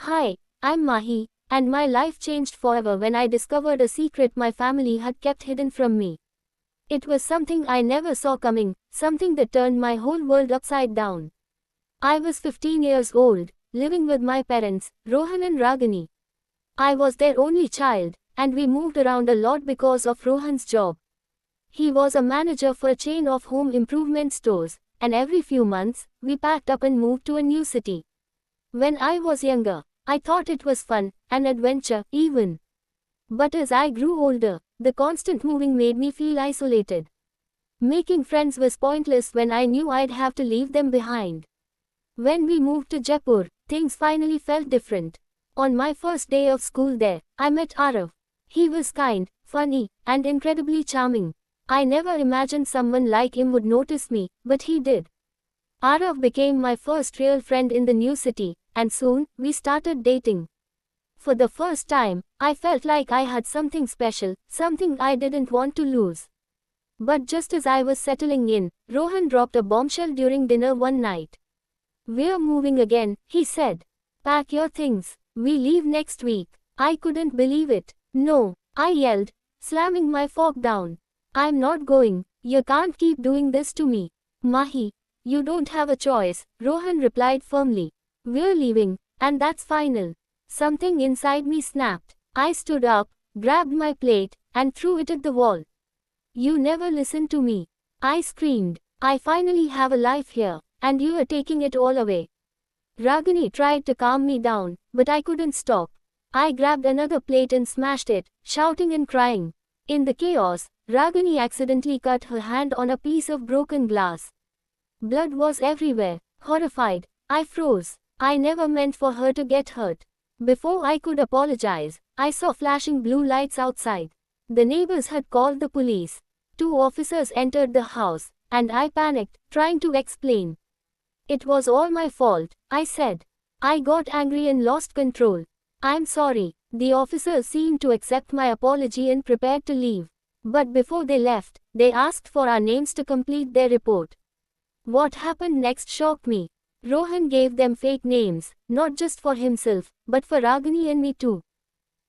Hi, I'm Mahi, and my life changed forever when I discovered a secret my family had kept hidden from me. It was something I never saw coming, something that turned my whole world upside down. I was 15 years old, living with my parents, Rohan and Ragini. I was their only child, and we moved around a lot because of Rohan's job. He was a manager for a chain of home improvement stores, and every few months, we packed up and moved to a new city. When I was younger, I thought it was fun, an adventure, even. But as I grew older, the constant moving made me feel isolated. Making friends was pointless when I knew I'd have to leave them behind. When we moved to Jaipur, things finally felt different. On my first day of school there, I met Arav. He was kind, funny, and incredibly charming. I never imagined someone like him would notice me, but he did. Arav became my first real friend in the new city, and soon, we started dating. For the first time, I felt like I had something special, something I didn't want to lose. But just as I was settling in, Rohan dropped a bombshell during dinner one night. "We're moving again," he said. "Pack your things. We leave next week." I couldn't believe it. "No," I yelled, slamming my fork down. "I'm not going. You can't keep doing this to me." "Mahi, you don't have a choice," Rohan replied firmly. "We're leaving, and that's final." Something inside me snapped. I stood up, grabbed my plate, and threw it at the wall. "You never listen to me," I screamed. "I finally have a life here, and you are taking it all away." Ragini tried to calm me down, but I couldn't stop. I grabbed another plate and smashed it, shouting and crying. In the chaos, Ragini accidentally cut her hand on a piece of broken glass. Blood was everywhere. Horrified, I froze. I never meant for her to get hurt. Before I could apologize, I saw flashing blue lights outside. The neighbors had called the police. 2 officers entered the house, and I panicked, trying to explain. "It was all my fault," I said. "I got angry and lost control. I'm sorry." The officers seemed to accept my apology and prepared to leave. But before they left, they asked for our names to complete their report. What happened next shocked me. Rohan gave them fake names, not just for himself, but for Ragini and me too.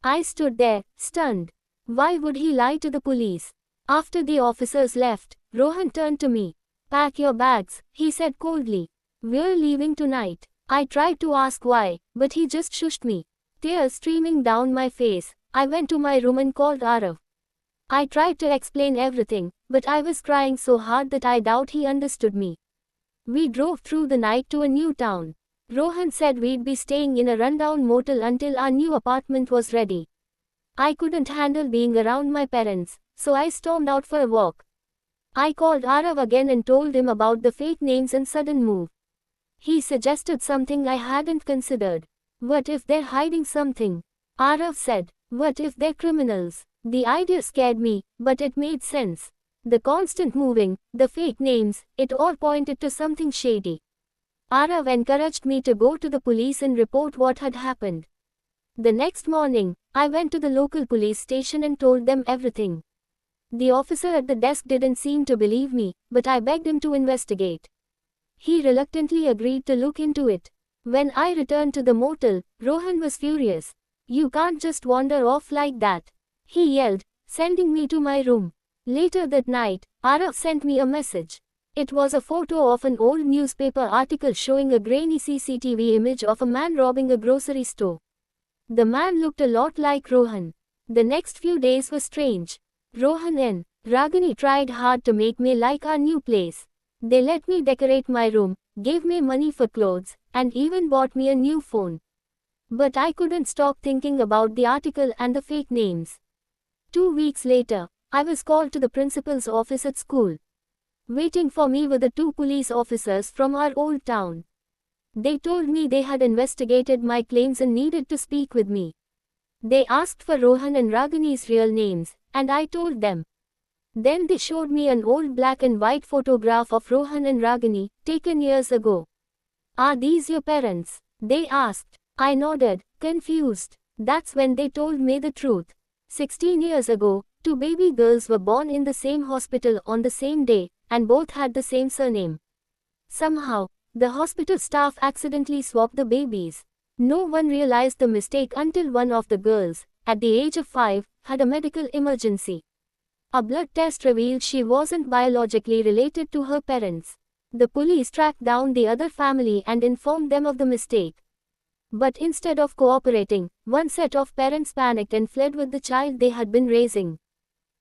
I stood there, stunned. Why would he lie to the police? After the officers left, Rohan turned to me. "Pack your bags," he said coldly. "We're leaving tonight." I tried to ask why, but he just shushed me. Tears streaming down my face, I went to my room and called Arav. I tried to explain everything, but I was crying so hard that I doubt he understood me. We drove through the night to a new town. Rohan said we'd be staying in a rundown motel until our new apartment was ready. I couldn't handle being around my parents, so I stormed out for a walk. I called Arav again and told him about the fake names and sudden move. He suggested something I hadn't considered. "What if they're hiding something?" Arav said. "What if they're criminals?" The idea scared me, but it made sense. The constant moving, the fake names, it all pointed to something shady. Arav encouraged me to go to the police and report what had happened. The next morning, I went to the local police station and told them everything. The officer at the desk didn't seem to believe me, but I begged him to investigate. He reluctantly agreed to look into it. When I returned to the motel, Rohan was furious. "You can't just wander off like that," he yelled, sending me to my room. Later that night, Arav sent me a message. It was a photo of an old newspaper article showing a grainy CCTV image of a man robbing a grocery store. The man looked a lot like Rohan. The next few days were strange. Rohan and Ragini tried hard to make me like our new place. They let me decorate my room, gave me money for clothes, and even bought me a new phone. But I couldn't stop thinking about the article and the fake names. 2 weeks later, I was called to the principal's office at school. Waiting for me were the 2 police officers from our old town. They told me they had investigated my claims and needed to speak with me. They asked for Rohan and Ragini's real names, and I told them. Then they showed me an old black and white photograph of Rohan and Ragini, taken years ago. "Are these your parents?" they asked. I nodded, confused. That's when they told me the truth. 16 years ago, 2 baby girls were born in the same hospital on the same day, and both had the same surname. Somehow, the hospital staff accidentally swapped the babies. No one realized the mistake until one of the girls, at the age of 5, had a medical emergency. A blood test revealed she wasn't biologically related to her parents. The police tracked down the other family and informed them of the mistake. But instead of cooperating, one set of parents panicked and fled with the child they had been raising.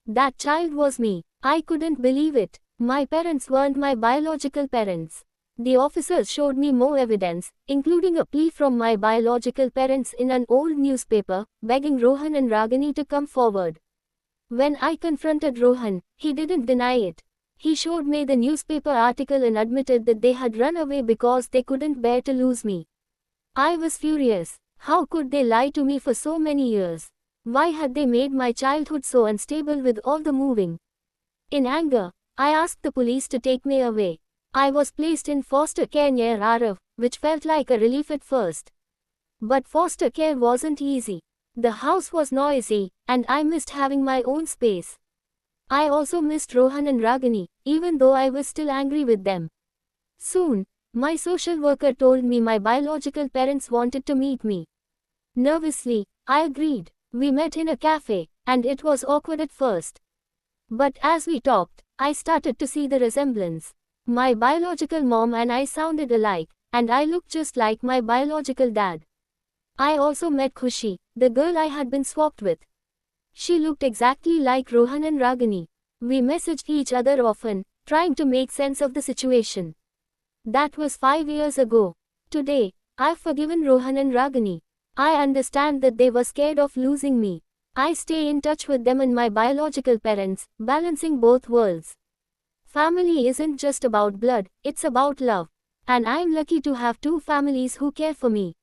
That child was me. I couldn't believe it. My parents weren't my biological parents. The officers showed me more evidence, including a plea from my biological parents in an old newspaper, begging Rohan and Ragini to come forward. When I confronted Rohan, he didn't deny it. He showed me the newspaper article and admitted that they had run away because they couldn't bear to lose me. I was furious. How could they lie to me for so many years? Why had they made my childhood so unstable with all the moving? In anger, I asked the police to take me away. I was placed in foster care near Arav, which felt like a relief at first. But foster care wasn't easy. The house was noisy, and I missed having my own space. I also missed Rohan and Ragini, even though I was still angry with them. Soon, my social worker told me my biological parents wanted to meet me. Nervously, I agreed. We met in a cafe, and it was awkward at first. But as we talked, I started to see the resemblance. My biological mom and I sounded alike, and I looked just like my biological dad. I also met Khushi, the girl I had been swapped with. She looked exactly like Rohan and Ragini. We messaged each other often, trying to make sense of the situation. That was 5 years ago. Today, I've forgiven Rohan and Ragini. I understand that they were scared of losing me. I stay in touch with them and my biological parents, balancing both worlds. Family isn't just about blood, it's about love. And I'm lucky to have two families who care for me.